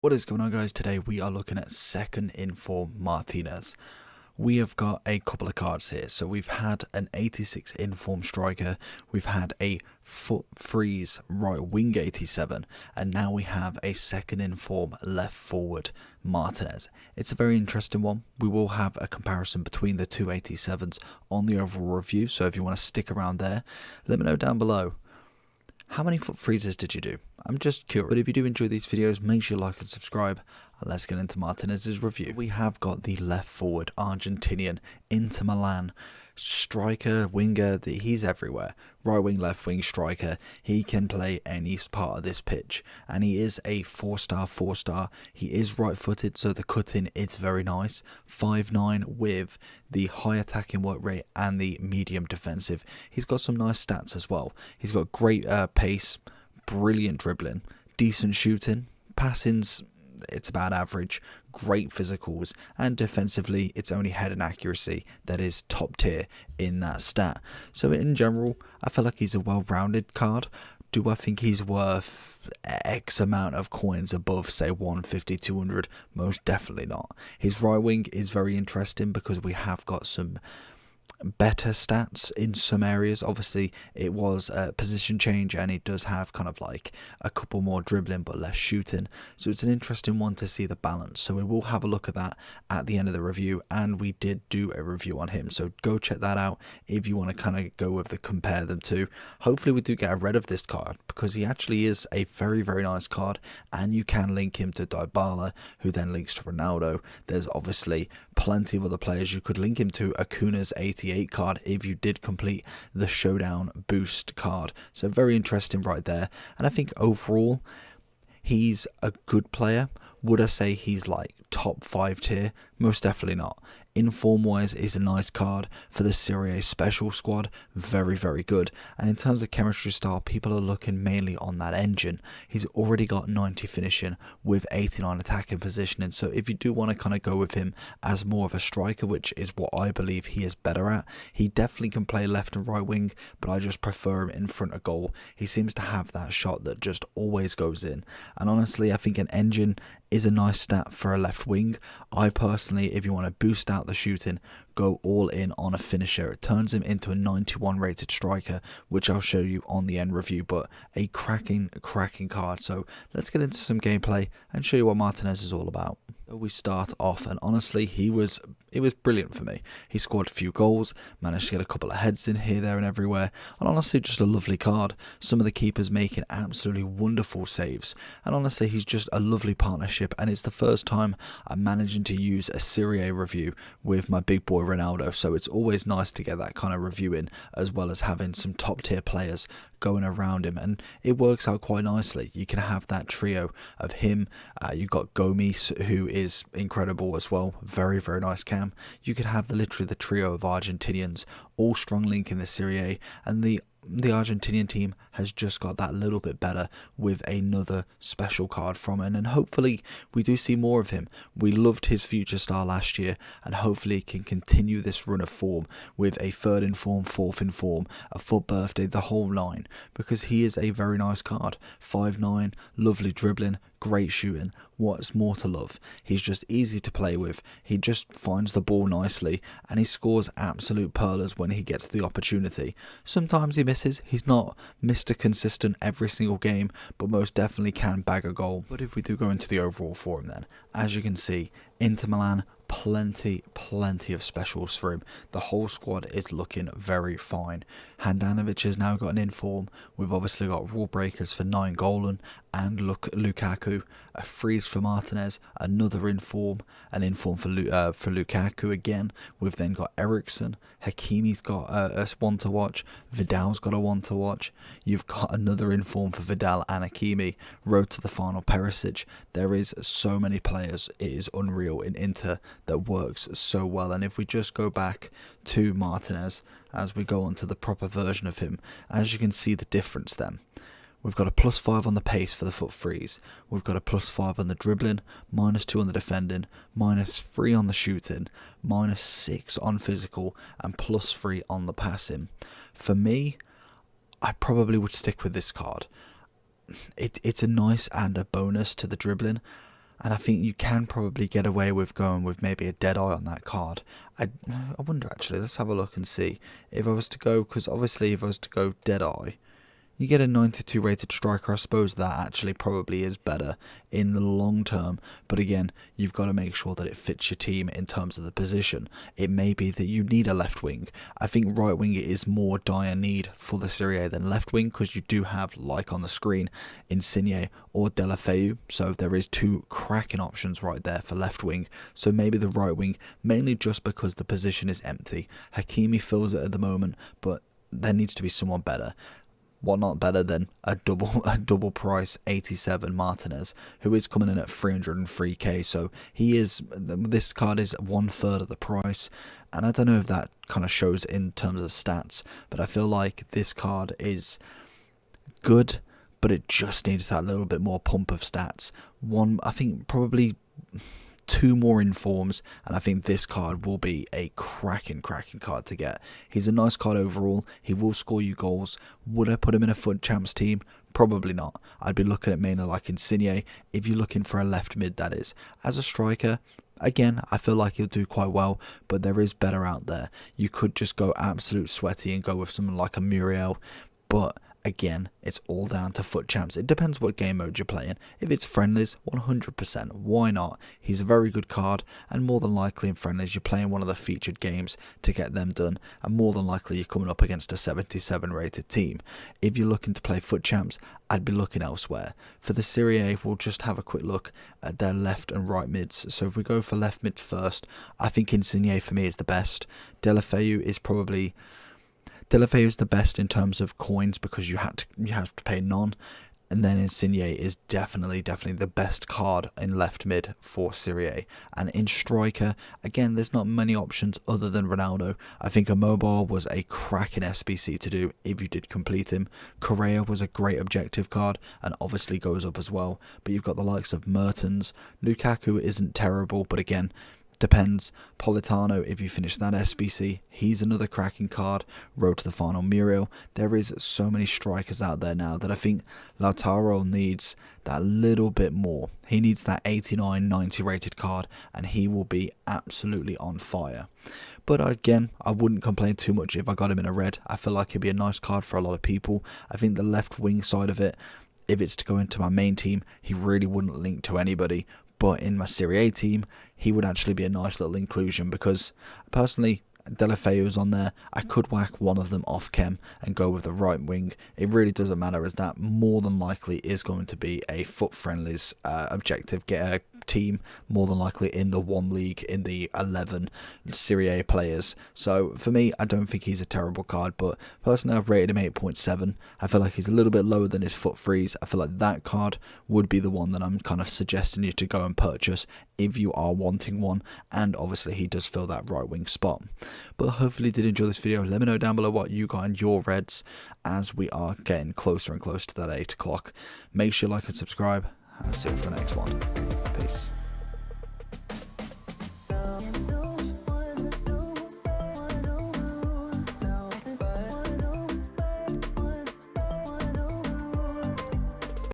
What is going on, guys? Today we are looking at second inform Martinez. We have got a couple of cards here. So we've had an 86 inform striker, we've had a foot freeze right wing 87, and now we have a second inform left forward Martinez. It's a very interesting one. We will have a comparison between the two 87s on the overall review, so if you want to stick around there, let me know down below. How many foot freezes did you do? I'm just curious. But if you do enjoy these videos, make sure you like and subscribe. And let's get into Martinez's review. We have got the left forward Argentinian Inter Milan striker, winger. He's everywhere. Right wing, left wing striker. He can play any part of this pitch. And he is a 4-star. He is right footed, so the cut-in is very nice. 5'9" with the high attacking work rate and the medium defensive. He's got some nice stats as well. He's got great pace, brilliant dribbling, decent shooting, passing's it's about average, great physicals, and defensively it's only head and accuracy that is top tier in that stat. So in general, I feel like he's a well-rounded card. Do I think he's worth X amount of coins above, say, 150, 200? Most definitely not. His right wing is very interesting because we have got some better stats in some areas. Obviously it was a position change and it does have kind of like a couple more dribbling but less shooting, so it's an interesting one to see the balance. So we will have a look at that at the end of the review, and we did do a review on him, so go check that out if you want to kind of go with the compare them to. Hopefully we do get rid of this card because he actually is a very nice card, and you can link him to Dybala, who then links to Ronaldo. There's obviously plenty of other players you could link him to. Acuna's 88 card if you did complete the showdown boost card, so very interesting right there. And I think overall he's a good player. Would I say he's like top 5 tier? Most definitely not. Inform wise is a nice card for the Serie A special squad, very good. And in terms of chemistry style, people are looking mainly on that engine. He's already got 90 finishing with 89 attacking positioning, so if you do want to kind of go with him as more of a striker, which is what I believe he is better at, he definitely can play left and right wing, but I just prefer him in front of goal. He seems to have that shot that just always goes in, and honestly I think an engine is a nice stat for a left wing. I personally, if you want to boost out the shooting, go all in on a finisher. It turns him into a 91 rated striker, which I'll show you on the end review, but a cracking card. So let's get into some gameplay and show you what Martinez is all about. We start off, and honestly it was brilliant for me. He scored a few goals, managed to get a couple of heads in here, there and everywhere, and honestly just a lovely card. Some of the keepers making absolutely wonderful saves, and honestly he's just a lovely partnership, and it's the first time I'm managing to use a Serie A review with my big boy Ronaldo, so it's always nice to get that kind of review in, as well as having some top tier players going around him, and it works out quite nicely. You can have that trio of him, you've got Gomes, who is incredible as well, very nice cam. You could have literally the trio of Argentinians, all strong link in the Serie A, and the Argentinian team has just got that little bit better with another special card from him, and hopefully we do see more of him. We loved his future star last year, and hopefully he can continue this run of form with a third inform, fourth inform, a foot birthday, the whole line, because he is a very nice card. 5'9", lovely dribbling, great shooting. What's more to love? He's just easy to play with. He just finds the ball nicely, and he scores absolute pearlers when he gets the opportunity. Sometimes he misses. He's not Mr. Consistent every single game, but most definitely can bag a goal. But if we do go into the overall for him, then as you can see, Inter Milan, plenty of specials for him. The whole squad is looking very fine. Handanovic has now got an inform. We've obviously got rule breakers for Nainggolan and Lukaku, a freeze for Martinez, another inform, an inform for Lukaku again. We've then got Eriksen, Hakimi's got a one to watch, Vidal's got a one to watch. You've got another inform for Vidal and Hakimi. Road to the final, Perisic. There is so many players, it is unreal in Inter, that works so well. And if we just go back to Martinez as we go on to the proper version of him, as you can see the difference then. We've got a +5 on the pace for the foot freeze. We've got a +5 on the dribbling, -2 on the defending, -3 on the shooting, -6 on physical, and +3 on the passing. For me, I probably would stick with this card. It's a nice and a bonus to the dribbling. And I think you can probably get away with going with maybe a Deadeye on that card. I wonder actually, let's have a look and see. If I was to go, because obviously if I was to go Deadeye, you get a 92 rated striker. I suppose that actually probably is better in the long term. But again, you've got to make sure that it fits your team in terms of the position. It may be that you need a left wing. I think right wing is more dire need for the Serie A than left wing, because you do have, like on the screen, Insigne or Deulofeu. So there is two cracking options right there for left wing. So maybe the right wing, mainly just because the position is empty. Hakimi fills it at the moment, but there needs to be someone better. What not better than a double price 87 Martinez, who is coming in at 303k. So this card is 1/3 of the price, and I don't know if that kind of shows in terms of stats, but I feel like this card is good, but it just needs that little bit more pump of stats. I think probably 2 more informs, and I think this card will be a cracking card to get. He's a nice card overall. He will score you goals. Would I put him in a FUT Champs team? Probably not. I'd be looking at mainly like Insigne, if you're looking for a left mid, that is. As a striker, again, I feel like he'll do quite well, but there is better out there. You could just go absolute sweaty and go with someone like a Muriel, but again, it's all down to FUT Champs. It depends what game mode you're playing. If it's friendlies, 100%, why not? He's a very good card, and more than likely in friendlies you're playing one of the featured games to get them done, and more than likely you're coming up against a 77 rated team. If you're looking to play FUT Champs, I'd be looking elsewhere. For the Serie A, we'll just have a quick look at their left and right mids. So if we go for left mid first, I think Insigne for me is the best. Deulofeu is the best in terms of coins, because you have to pay none, and then Insigne is definitely the best card in left mid for Serie A. And in striker, again, there's not many options other than Ronaldo. I think a mobile was a cracking SBC to do if you did complete him. Correa was a great objective card and obviously goes up as well, but you've got the likes of Mertens. Lukaku isn't terrible, but again, depends. Politano, if you finish that SBC, he's another cracking card. Road to the final, Muriel. There is so many strikers out there now that I think Lautaro needs that little bit more. He needs that 89, 90 rated card, and he will be absolutely on fire. But again, I wouldn't complain too much if I got him in a red. I feel like he'd be a nice card for a lot of people. I think the left wing side of it, if it's to go into my main team, he really wouldn't link to anybody. But in my Serie A team, he would actually be a nice little inclusion, because personally, Deulofeu's on there. I could whack one of them off chem and go with the right wing. It really doesn't matter, as that more than likely is going to be a FUT Friendlies objective team, more than likely in the one league, in the 11 Serie A players. So for me, I don't think he's a terrible card, but personally I've rated him 8.7. I feel like he's a little bit lower than his FUT Freeze. I feel like that card would be the one that I'm kind of suggesting you to go and purchase if you are wanting one, and obviously he does fill that right wing spot. But hopefully you did enjoy this video. Let me know down below what you got in your reds, as we are getting closer and closer to that 8 o'clock. Make sure you like and subscribe, and I'll see you for the next one. Peace.